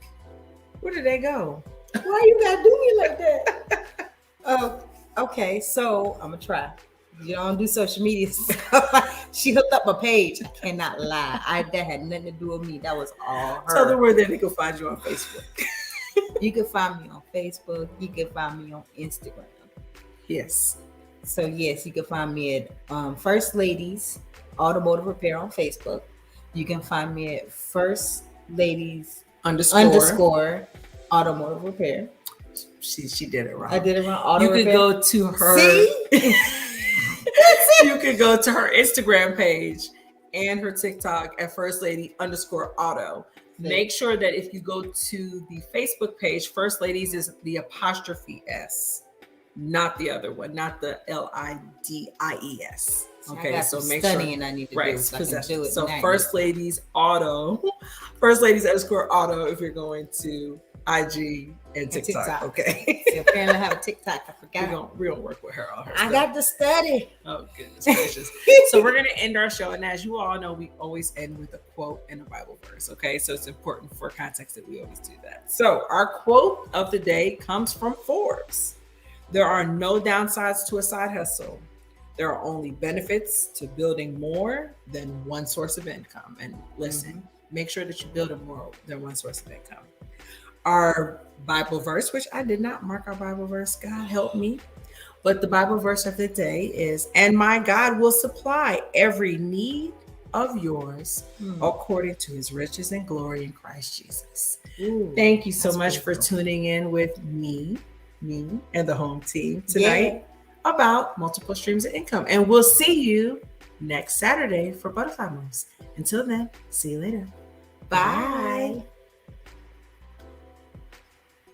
Where do they go? Why you gotta do me like that? Okay, so I'm gonna try. You don't do social media stuff. She hooked up my page. I cannot lie. That had nothing to do with me. That was all her. Tell them where they can find you on Facebook. You can find me on Facebook. You can find me on Instagram. Yes. So yes, you can find me at First Ladies Automotive Repair on Facebook. You can find me at First Ladies underscore Automotive Repair. She did it wrong. I did it wrong. Auto You could repair. go to her. See? You could go to her Instagram page and her TikTok at First Lady underscore auto. Make sure that if you go to the Facebook page, First Ladies is the apostrophe S, not the other one, not the LIDIES. Okay, so make sure. I need to Right, do, so I can do it. so nice. First Ladies auto, First Ladies underscore auto if you're going to IG and TikTok. Okay. So apparently I have a TikTok. I forgot. We're gonna work with her on her I stuff. got to study. Oh, goodness gracious. So we're going to end our show. And as you all know, we always end with a quote and a Bible verse. Okay. So it's important for context that we always do that. So our quote of the day comes from Forbes. There are no downsides to a side hustle. There are only benefits to building more than one source of income. And listen, make sure that you build more than one source of income. Our Bible verse, which I did not mark our Bible verse, God help me. But the Bible verse of the day is, and my God will supply every need of yours according to his riches and glory in Christ Jesus. Ooh, thank you so that's much for beautiful. tuning in with me and the home team tonight about multiple streams of income. And we'll see you next Saturday for Butterfly Moves. Until then, see you later. Bye.